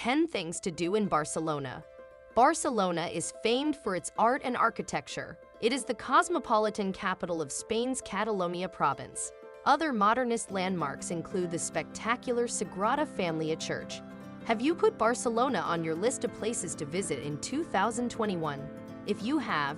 10 things to do in Barcelona. Barcelona is famed for its art and architecture. It is the cosmopolitan capital of Spain's Catalonia province. Other modernist landmarks include the spectacular Sagrada Familia Church. Have you put Barcelona on your list of places to visit in 2021? If you have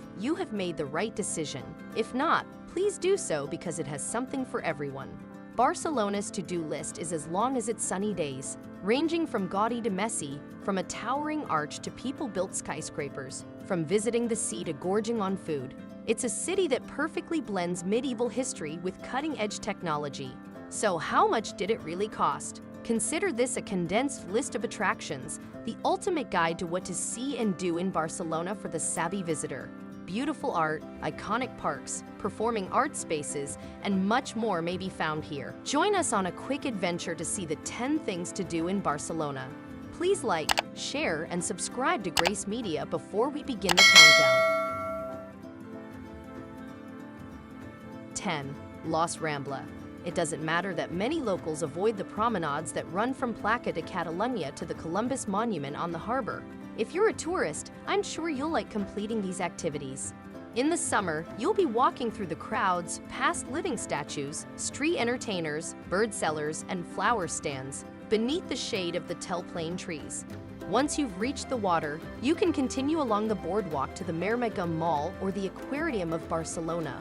made the right decision. If not, please do so because it has something for everyone. Barcelona's to-do list is as long as its sunny days, ranging from gaudy to messy, from a towering arch to people-built skyscrapers, from visiting the sea to gorging on food. It's a city that perfectly blends medieval history with cutting-edge technology. So how much did it really cost? Consider this a condensed list of attractions, the ultimate guide to what to see and do in Barcelona for the savvy visitor. Beautiful art, iconic parks, performing art spaces, and much more may be found here. Join us on a quick adventure to see the 10 things to do in Barcelona. Please like, share, and subscribe to Grace Media before we begin the countdown. 10. Los Rambla. It doesn't matter that many locals avoid the promenades that run from Plaça de Catalunya to the Columbus Monument on the harbor. If you're a tourist, I'm sure you'll like completing these activities. In the summer, you'll be walking through the crowds, past living statues, street entertainers, bird sellers, and flower stands, beneath the shade of the tall-plane trees. Once you've reached the water, you can continue along the boardwalk to the Mermegum Mall or the Aquarium of Barcelona.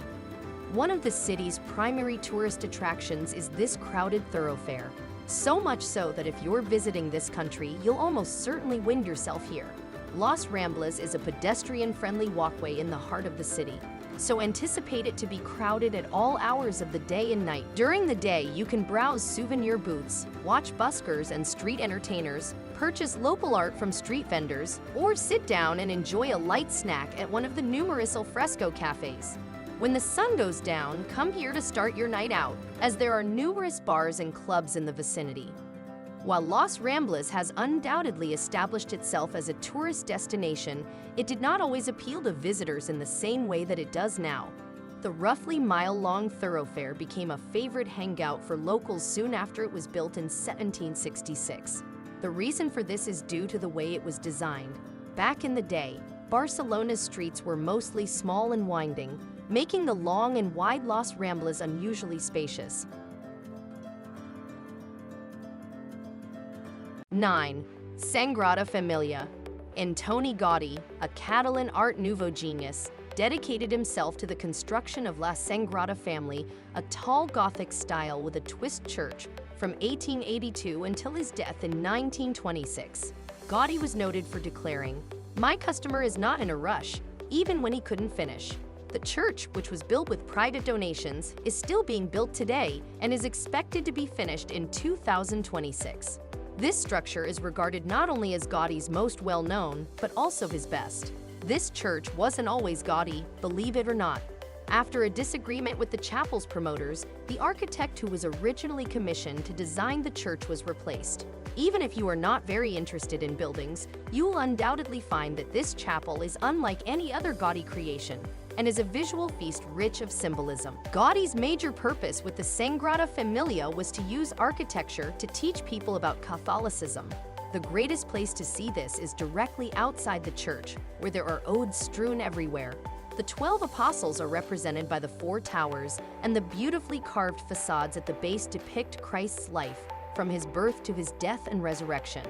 One of the city's primary tourist attractions is this crowded thoroughfare. So much so that if you're visiting this country, you'll almost certainly wind yourself here. Los Ramblas is a pedestrian-friendly walkway in the heart of the city, so anticipate it to be crowded at all hours of the day and night. During the day, you can browse souvenir booths, watch buskers and street entertainers, purchase local art from street vendors, or sit down and enjoy a light snack at one of the numerous al fresco cafes. When the sun goes down, come here to start your night out, as there are numerous bars and clubs in the vicinity. While Los Ramblas has undoubtedly established itself as a tourist destination, it did not always appeal to visitors in the same way that it does now. The roughly mile-long thoroughfare became a favorite hangout for locals soon after it was built in 1766. The reason for this is due to the way it was designed. Back in the day, Barcelona's streets were mostly small and winding, making the long and wide Los Ramblas unusually spacious. 9. Sagrada Familia. Antoni Gaudí, a Catalan Art Nouveau genius, dedicated himself to the construction of La Sagrada Family, a tall Gothic style with a twist church, from 1882 until his death in 1926. Gaudí was noted for declaring, "My customer is not in a rush," even when he couldn't finish. The church, which was built with private donations, is still being built today and is expected to be finished in 2026. This structure is regarded not only as Gaudí's most well-known, but also his best. This church wasn't always Gaudí, believe it or not. After a disagreement with the chapel's promoters, the architect who was originally commissioned to design the church was replaced. Even if you are not very interested in buildings, you will undoubtedly find that this chapel is unlike any other Gaudí creation and is a visual feast rich of symbolism. Gaudí's major purpose with the Sagrada Familia was to use architecture to teach people about Catholicism. The greatest place to see this is directly outside the church, where there are odes strewn everywhere. The 12 apostles are represented by the 4 towers, and the beautifully carved facades at the base depict Christ's life, from his birth to his death and resurrection.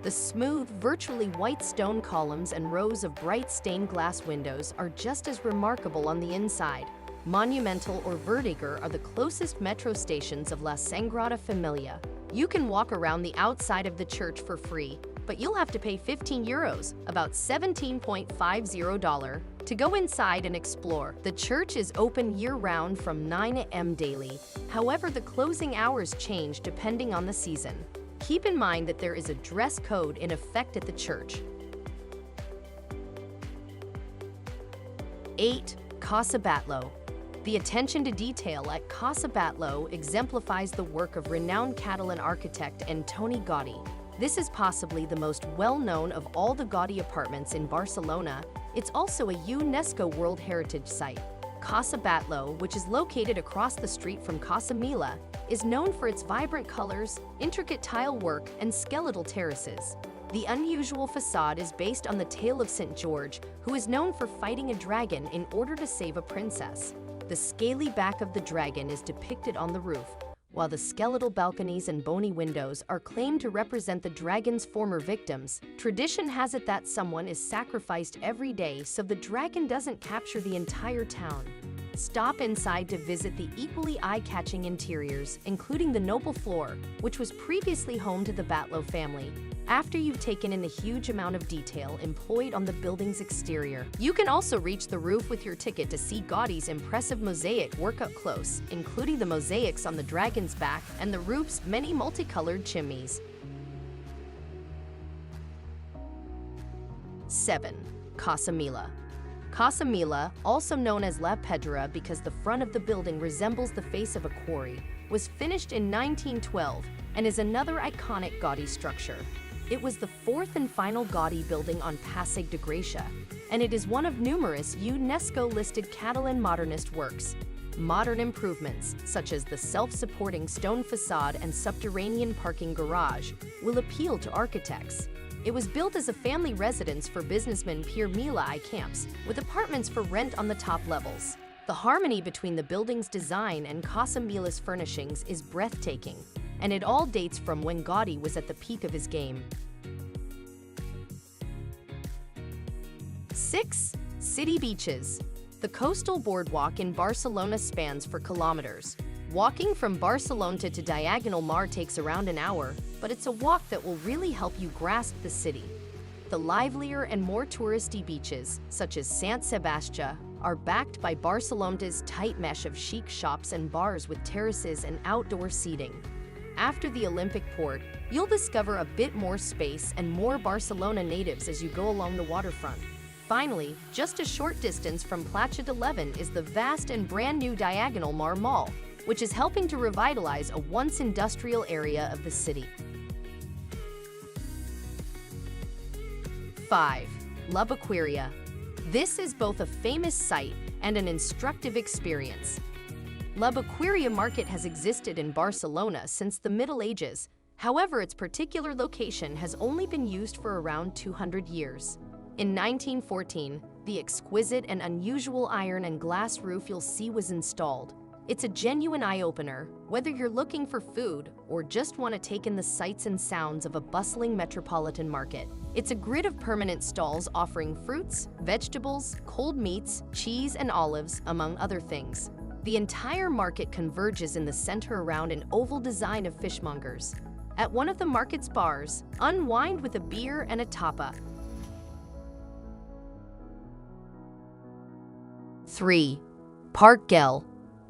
The smooth, virtually white stone columns and rows of bright stained glass windows are just as remarkable on the inside. Monumental or Vertiger are the closest metro stations of La Sagrada Familia. You can walk around the outside of the church for free, but you'll have to pay €15, about $17.50, to go inside and explore. The church is open year-round from 9 a.m. daily. However, the closing hours change depending on the season. Keep in mind that there is a dress code in effect at the church. 8. Casa Batlló. The attention to detail at Casa Batlló exemplifies the work of renowned Catalan architect Antoni Gaudí. This is possibly the most well-known of all the Gaudí apartments in Barcelona. It's also a UNESCO World Heritage Site. Casa Batlló, which is located across the street from Casa Mila, is known for its vibrant colors, intricate tile work, and skeletal terraces. The unusual facade is based on the tale of St. George, who is known for fighting a dragon in order to save a princess. The scaly back of the dragon is depicted on the roof, while the skeletal balconies and bony windows are claimed to represent the dragon's former victims. Tradition has it that someone is sacrificed every day so the dragon doesn't capture the entire town. Stop inside to visit the equally eye-catching interiors, including the noble floor, which was previously home to the Batlow family. After you've taken in the huge amount of detail employed on the building's exterior, you can also reach the roof with your ticket to see Gaudi's impressive mosaic work up close, including the mosaics on the dragon's back and the roof's many multicolored chimneys. 7. Casa Mila. Casa Mila, also known as La Pedra because the front of the building resembles the face of a quarry, was finished in 1912 and is another iconic Gaudi structure. It was the fourth and final Gaudi building on Passeig de Gràcia, and it is one of numerous UNESCO-listed Catalan modernist works. Modern improvements, such as the self-supporting stone facade and subterranean parking garage, will appeal to architects. It was built as a family residence for businessman Pierre Mila I Camps, with apartments for rent on the top levels. The harmony between the building's design and Casa Mila's furnishings is breathtaking, and it all dates from when Gaudi was at the peak of his game. 6. City beaches. The coastal boardwalk in Barcelona spans for kilometers. Walking from Barcelona to Diagonal Mar takes around an hour, but it's a walk that will really help you grasp the city. The livelier and more touristy beaches, such as Sant Sebastià, are backed by Barcelona's tight mesh of chic shops and bars with terraces and outdoor seating. After the Olympic port, you'll discover a bit more space and more Barcelona natives as you go along the waterfront. Finally, just a short distance from Platja de Leven is the vast and brand new Diagonal Mar Mall, which is helping to revitalize a once industrial area of the city. 5. L'Aquaria. This is both a famous site and an instructive experience. L'Aquaria market has existed in Barcelona since the Middle Ages. However, its particular location has only been used for around 200 years. In 1914, the exquisite and unusual iron and glass roof you'll see was installed. It's a genuine eye-opener, whether you're looking for food or just want to take in the sights and sounds of a bustling metropolitan market. It's a grid of permanent stalls offering fruits, vegetables, cold meats, cheese, and olives, among other things. The entire market converges in the center around an oval design of fishmongers. At one of the market's bars, unwind with a beer and a tapa. 3. Parc Güell.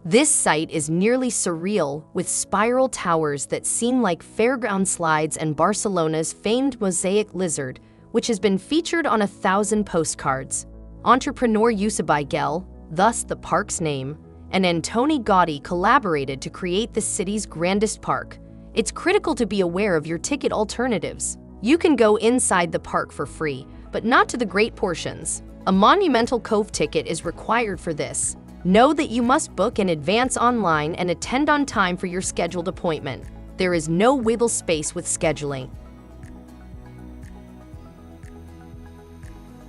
This site is nearly surreal, with spiral towers that seem like fairground slides and Barcelona's famed mosaic lizard, which has been featured on 1,000 postcards. Entrepreneur Josep Güell, thus the park's name, and Antoni Gaudi collaborated to create the city's grandest park. It's critical to be aware of your ticket alternatives. You can go inside the park for free, but not to the great portions. A monumental cove ticket is required for this. Know that you must book in advance online and attend on time for your scheduled appointment. There is no wiggle space with scheduling.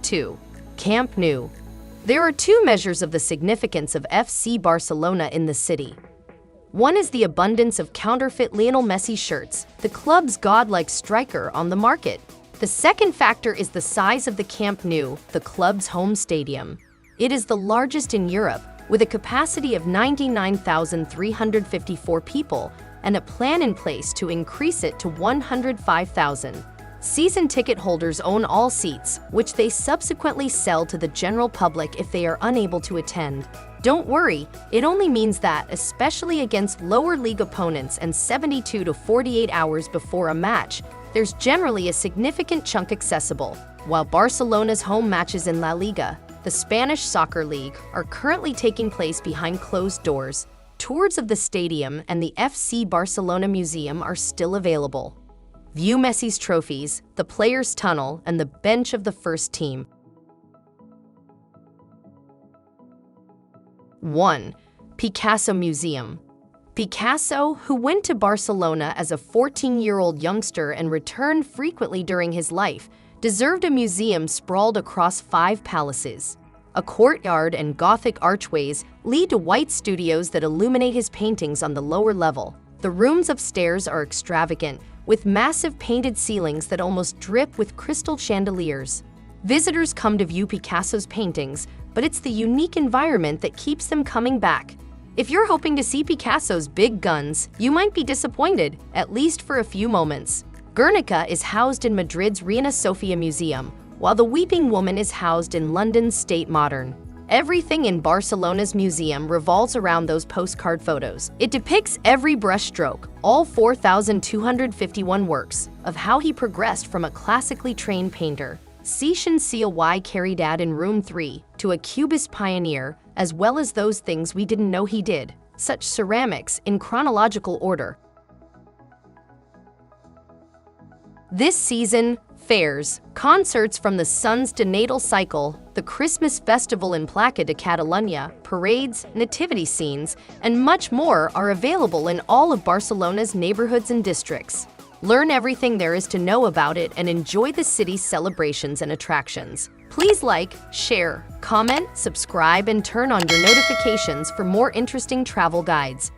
2. Camp Nou. There are two measures of the significance of FC Barcelona in the city. One is the abundance of counterfeit Lionel Messi shirts, the club's godlike striker, on the market. The second factor is the size of the Camp Nou, the club's home stadium. It is the largest in Europe, with a capacity of 99,354 people and a plan in place to increase it to 105,000. Season ticket holders own all seats, which they subsequently sell to the general public if they are unable to attend. Don't worry, it only means that, especially against lower league opponents and 72 to 48 hours before a match, there's generally a significant chunk accessible. While Barcelona's home matches in La Liga, the Spanish Soccer League, are currently taking place behind closed doors, tours of the stadium and the FC Barcelona Museum are still available. View Messi's trophies, the players' tunnel, and the bench of the first team. 1. Picasso Museum. Picasso, who went to Barcelona as a 14-year-old youngster and returned frequently during his life, deserved a museum sprawled across 5 palaces. A courtyard and Gothic archways lead to white studios that illuminate his paintings on the lower level. The rooms upstairs are extravagant, with massive painted ceilings that almost drip with crystal chandeliers. Visitors come to view Picasso's paintings, but it's the unique environment that keeps them coming back. If you're hoping to see Picasso's big guns, you might be disappointed, at least for a few moments. Guernica is housed in Madrid's Reina Sofia Museum, while the Weeping Woman is housed in London's State Modern. Everything in Barcelona's museum revolves around those postcard photos. It depicts every brushstroke, all 4,251 works, of how he progressed from a classically trained painter, Coy carried out in Room 3, to a Cubist pioneer, as well as those things we didn't know he did, such ceramics in chronological order. This season, fairs, concerts from the sun's denatal cycle, the Christmas festival in Plaça de Catalunya, parades, nativity scenes, and much more are available in all of Barcelona's neighborhoods and districts. Learn everything there is to know about it and enjoy the city's celebrations and attractions. Please like, share, comment, subscribe, and turn on your notifications for more interesting travel guides.